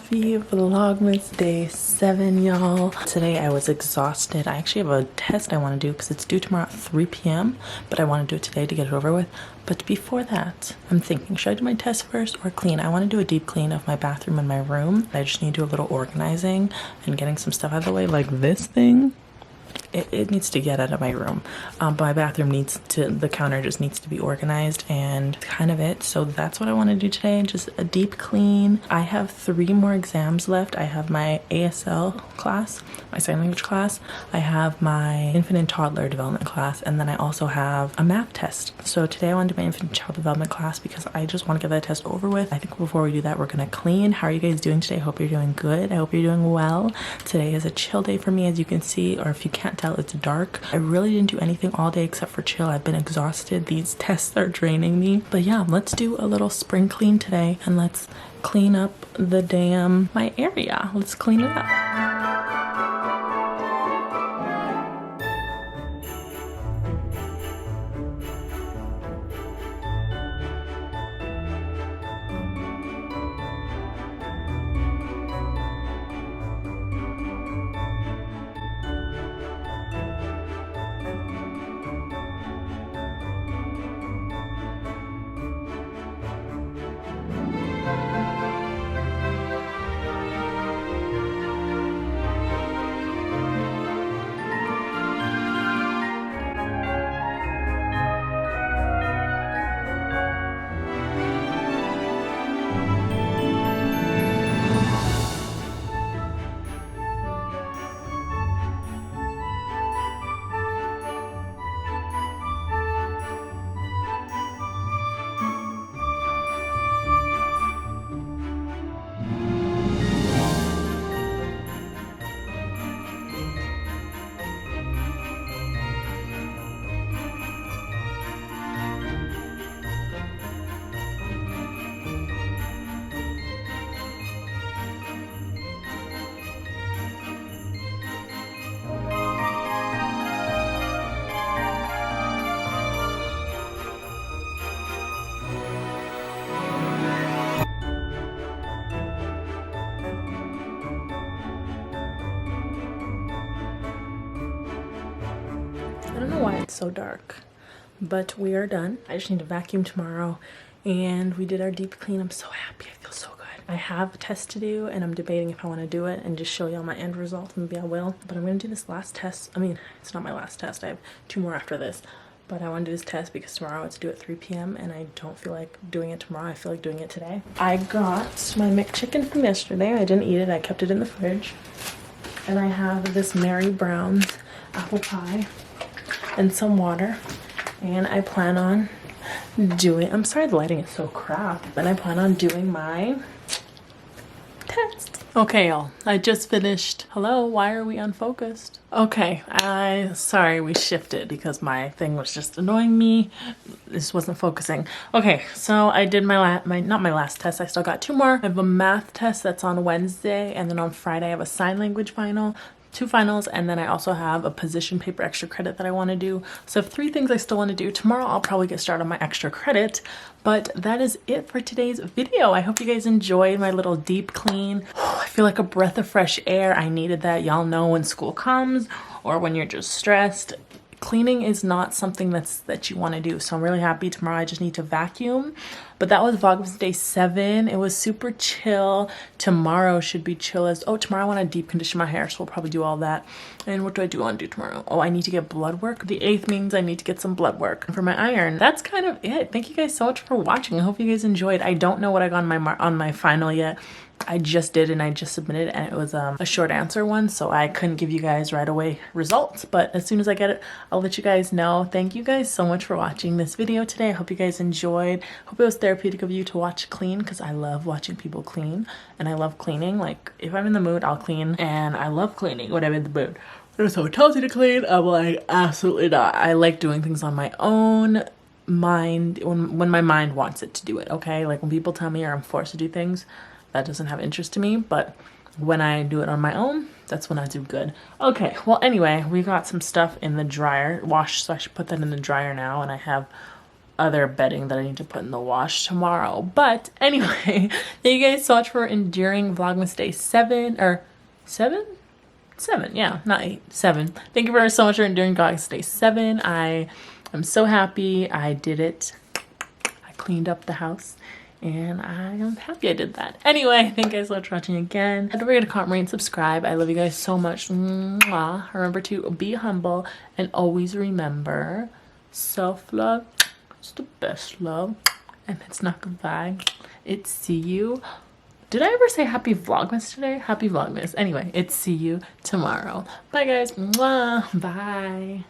Happy Vlogmas Day 7, y'all. Today I was exhausted. I actually have a test I want to do because it's due tomorrow at 3 p.m. But I want to do it today to get it over with. But before that, I'm thinking, should I do my test first or clean? I want to do a deep clean of my bathroom and my room. I just need to do a little organizing and getting some stuff out of the way, like this thing. It needs to get out of my room. But my bathroom the counter just needs to be organized and kind of it. So that's what I want to do today, just a deep clean. I have 3 more exams left. I have my ASL class, my sign language class. I have my infant and toddler development class. And then I also have a math test. So today I want to do my infant and child development class because I just want to get that test over with. I think before we do that, we're going to clean. How are you guys doing today? I hope you're doing good. I hope you're doing well. Today is a chill day for me, as you can see, or if you can't tell, it's dark. I really didn't do anything all day except for chill. I've been exhausted. These tests are draining me. But yeah, let's do a little spring clean today and let's clean up my area. Let's clean it up. I don't know why it's so dark, but we are done. I just need to vacuum tomorrow, and we did our deep clean. I'm so happy. I feel so good. I have a test to do, and I'm debating if I want to do it and just show y'all my end result. Maybe I will, but I'm going to do this last test. I mean, it's not my last test. I have 2 more after this, but I want to do this test because tomorrow it's due at 3 p.m. and I don't feel like doing it tomorrow. I feel like doing it today. I got my McChicken from yesterday. I didn't eat it. I kept it in the fridge. And I have this Mary Brown's apple pie and some water, and I plan on doing, I'm sorry the lighting is so crap, but I plan on doing my test. Okay, y'all, I just finished. Hello, why are we unfocused? Okay, sorry we shifted because my thing was just annoying me. This wasn't focusing. Okay, so I did not my last test. I still got 2 more. I have a math test that's on Wednesday, and then on Friday I have a sign language final. 2 finals, and then I also have a position paper extra credit that I want to do. So I have 3 things I still want to do. Tomorrow I'll probably get started on my extra credit, but that is it for today's video. I hope you guys enjoyed my little deep clean. I feel like a breath of fresh air. I needed that. Y'all know when school comes or when you're just stressed, cleaning is not something that you want to do. So I'm really happy. Tomorrow I just need to vacuum. But that was Vlogmas Day 7. It was super chill. Tomorrow should be chill as, oh, tomorrow I want to deep condition my hair, so we'll probably do all that. And what do I want to do tomorrow? Oh, I need to get blood work. The 8th means I need to get some blood work for my iron. That's kind of it. Thank you guys so much for watching. I hope you guys enjoyed. I don't know what I got on my final yet. I just did, and I just submitted, and it was a short answer one, so I couldn't give you guys right away results, but as soon as I get it, I'll let you guys know. Thank you guys so much for watching this video today. I hope you guys enjoyed. Hope it was therapeutic of you to watch clean, because I love watching people clean, and I love cleaning. Like, if I'm in the mood, I'll clean, and I love cleaning when I'm in the mood. If someone tells you to clean, I'm like, absolutely not. I like doing things on my own mind, when my mind wants it to do it, okay? Like, when people tell me or I'm forced to do things, that doesn't have interest to me, but when I do it on my own, that's when I do good. Okay, well, anyway, we got some stuff in the dryer, washed, so I should put that in the dryer now, and I have other bedding that I need to put in the wash tomorrow. But anyway, thank you guys so much for enduring Vlogmas day 7 or 7? 7, yeah, not 8, 7. Thank you very so much for enduring Vlogmas day 7. I am so happy I did it. I cleaned up the house and I am happy I did that. Anyway, thank you guys so much for watching again. Don't forget to comment, rate, and subscribe. I love you guys so much. Mwah. Remember to be humble and always remember self-love is the best love, and it's not goodbye, it's see you. Did I ever say happy Vlogmas today? Happy Vlogmas. Anyway, it's see you tomorrow. Bye guys. Mwah. Bye.